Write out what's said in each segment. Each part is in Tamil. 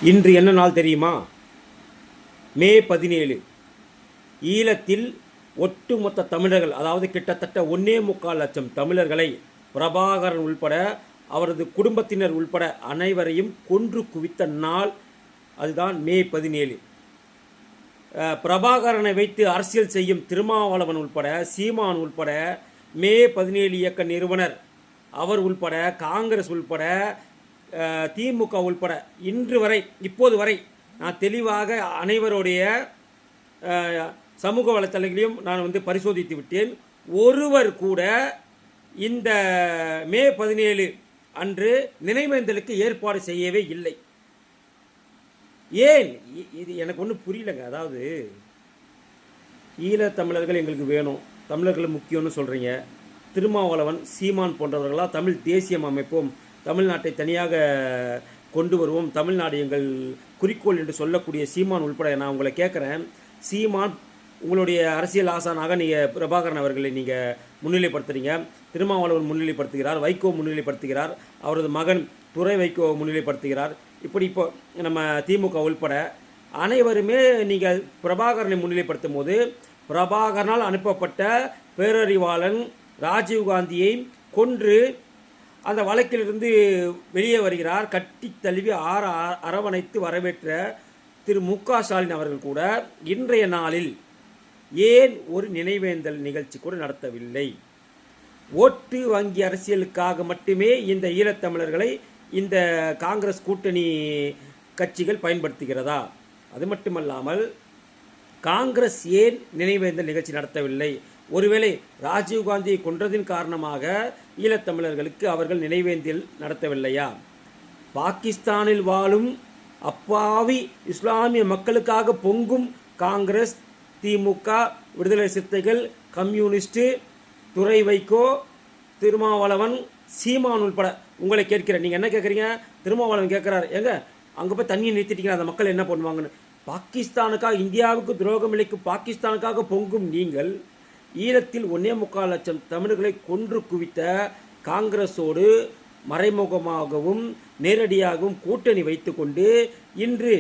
இன்று என்ன நாள் தெரியுமா? மே 17. ஈழத்தில் ஒட்டுமொத்த தமிழர்கள், அதாவது கிட்டத்தட்ட 1.25 லட்சம் தமிழர்களை பிரபாகரன் உள்பட அவரது குடும்பத்தினர் உள்பட அனைவரையும் கொன்று குவித்த நாள் அதுதான் மே 17. பிரபாகரனை வைத்து அரசியல் செய்யும் திருமாவளவன் உள்பட, சீமான் உள்பட, மே 17 இயக்க நிறுவனர் அவர் உள்பட, காங்கிரஸ் உள்பட, திமுக உள்பட இன்று வரை, இப்போது வரை நான் தெளிவாக அனைவருடைய சமூக வலைத்தளங்களையும் நான் பரிசோதித்து விட்டேன். ஒருவர் கூட இந்த மே 17 அன்று நினைவேந்தலுக்கு ஏற்பாடு செய்யவே இல்லை. ஏன்? இது எனக்கு ஒன்றும் புரியலங்க. அதாவது ஈழத்தமிழர்கள் எங்களுக்கு வேணும், தமிழர்கள் முக்கியம்னு சொல்கிறீங்க. திருமாவளவன், சீமான் போன்றவர்களாக தமிழ் தேசியம் அமைப்போம், தமிழ்நாட்டை தனியாக கொண்டு வருவோம், தமிழ்நாடு எங்கள் குறிக்கோள் என்று சொல்லக்கூடிய சீமான் உள்பட நான் உங்களை கேட்குறேன். சீமான் உங்களுடைய அரசியல் ஆசானாக நீங்கள் பிரபாகரன் அவர்களை நீங்கள் முன்னிலைப்படுத்துகிறீங்க, திருமாவளவன் முன்னிலைப்படுத்துகிறார், வைகோ முன்னிலைப்படுத்துகிறார், அவரது மகன் துரை வைகோ முன்னிலைப்படுத்துகிறார். இப்படி இப்போ நம்ம திமுக உள்பட அனைவருமே நீங்கள் பிரபாகரனை முன்னிலைப்படுத்தும் போது, பிரபாகரனால் அனுப்பப்பட்ட பேரறிவாளன் ராஜீவ்காந்தியை கொன்று அந்த வழக்கிலிருந்து வெளியே வருகிறார். கட்டி தழுவி அரவணைத்து வரவேற்ற திரு மு.க. ஸ்டாலின் அவர்கள் கூட இன்றைய நாளில் ஏன் ஒரு நினைவேந்தல் நிகழ்ச்சி கூட நடத்தவில்லை? ஓட்டு வங்கி அரசியலுக்காக மட்டுமே இந்த ஈழத்தமிழர்களை இந்த காங்கிரஸ் கூட்டணி கட்சிகள் பயன்படுத்துகிறதா? அது மட்டுமல்லாமல் காங்கிரஸ் ஏன் நினைவேந்தல் நிகழ்ச்சி நடத்தவில்லை? ஒருவேளை ராஜீவ்காந்தியை கொன்றதின் காரணமாக ஈழத்தமிழர்களுக்கு அவர்கள் நினைவேந்தல் நடத்தவில்லையா? பாகிஸ்தானில் வாழும் அப்பாவி இஸ்லாமிய மக்களுக்காக பொங்கும் காங்கிரஸ், திமுக, விடுதலை சிறுத்தைகள், கம்யூனிஸ்ட், துரை வைகோ, திருமாவளவன், சீமான் உள்பட உங்களை கேட்கிறேன். நீங்கள் என்ன கேட்குறீங்க? திருமாவளவன் கேட்குறாரு, எங்க அங்கே போய் தண்ணியை நிறுத்திட்டீங்க, அந்த மக்கள் என்ன பண்ணுவாங்கன்னு. பாகிஸ்தானுக்காக, இந்தியாவுக்கு துரோகம் இழைக்கும் பாகிஸ்தானுக்காக பொங்கும் நீங்கள் ஈழத்தில் 1.25 லட்சம் தமிழர்களை கொன்று குவித்த காங்கிரஸோடு மறைமுகமாகவும் நேரடியாகவும் கூட்டணி வைத்துக்கொண்டு இன்று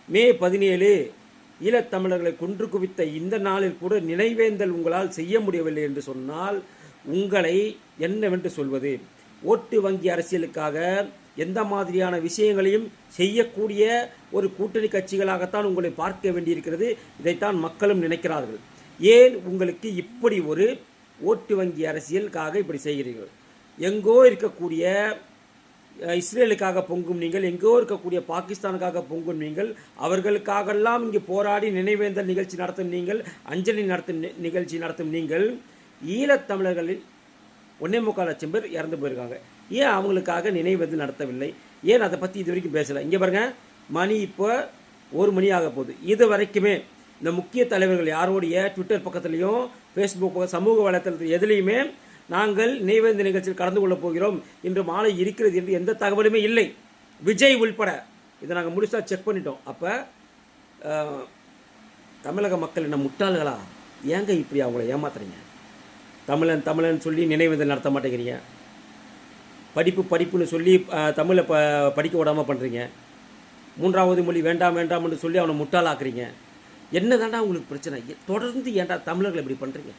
மே 17 ஈழத்தமிழர்களை கொன்று குவித்த இந்த நாளில் கூட நினைவேந்தல் உங்களால் செய்ய முடியவில்லை என்று சொன்னால் உங்களை என்னவென்று சொல்வது? ஓட்டு வங்கி அரசியலுக்காக எந்த மாதிரியான விஷயங்களையும் செய்யக்கூடிய ஒரு கூட்டணி கட்சிகளாகத்தான் உங்களை பார்க்க வேண்டியிருக்கிறது. இதைத்தான் மக்களும் நினைக்கிறார்கள். ஏன் உங்களுக்கு இப்படி ஒரு ஓட்டு வங்கி அரசியலுக்காக இப்படி செய்கிறீர்கள்? எங்கோ இருக்கக்கூடிய இஸ்ரேலுக்காக பொங்கும் நீங்கள், எங்கோ இருக்கக்கூடிய பாகிஸ்தானுக்காக பொங்கும் நீங்கள், அவர்களுக்காகெல்லாம் இங்கே போராடி நினைவேந்தல் நிகழ்ச்சி நடத்தும் நீங்கள், அஞ்சலி நடத்தும் நிகழ்ச்சி நடத்தும் நீங்கள், ஈழத்தமிழர்களில் 1.25 லட்சம் பேர் இறந்து போயிருக்காங்க. ஏன் அவங்களுக்காக நினைவேந்தல் நடத்தவில்லை? ஏன் அதை பற்றி இது வரைக்கும் பேசலை? இங்கே பாருங்க, மணி இப்போ 1 மணி ஆக போகுது. இது வரைக்குமே இந்த முக்கிய தலைவர்கள் யாரோடைய ட்விட்டர் பக்கத்துலேயும், ஃபேஸ்புக் சமூக வலைத்தளத்தில் எதுலேயுமே நாங்கள் நினைவேந்தல் நிகழ்ச்சியில் கலந்து கொள்ளப் போகிறோம், இன்று மாலை இருக்கிறது என்று எந்த தகவலுமே இல்லை. விஜய் உள்பட இதை நாங்கள் முழுசாக செக் பண்ணிட்டோம். அப்போ தமிழக மக்கள் என்ன முட்டாள்களா? ஏங்க இப்படி அவங்கள ஏமாத்துறீங்க? தமிழன் தமிழன் சொல்லி நினைவேந்தல் நடத்த மாட்டேங்கிறீங்க, படிப்புன்னு சொல்லி தமிழை படிக்க விடாமல் பண்ணுறீங்க, 3வது மொழி வேண்டாம் வேண்டாம்னு சொல்லி அவனை முட்டாளாக்குறீங்க. என்ன தாண்டா உங்களுக்கு பிரச்சனை? தொடர்ந்து ஏன்டா தமிழர்கள் இப்படி பண்ணுறீங்க?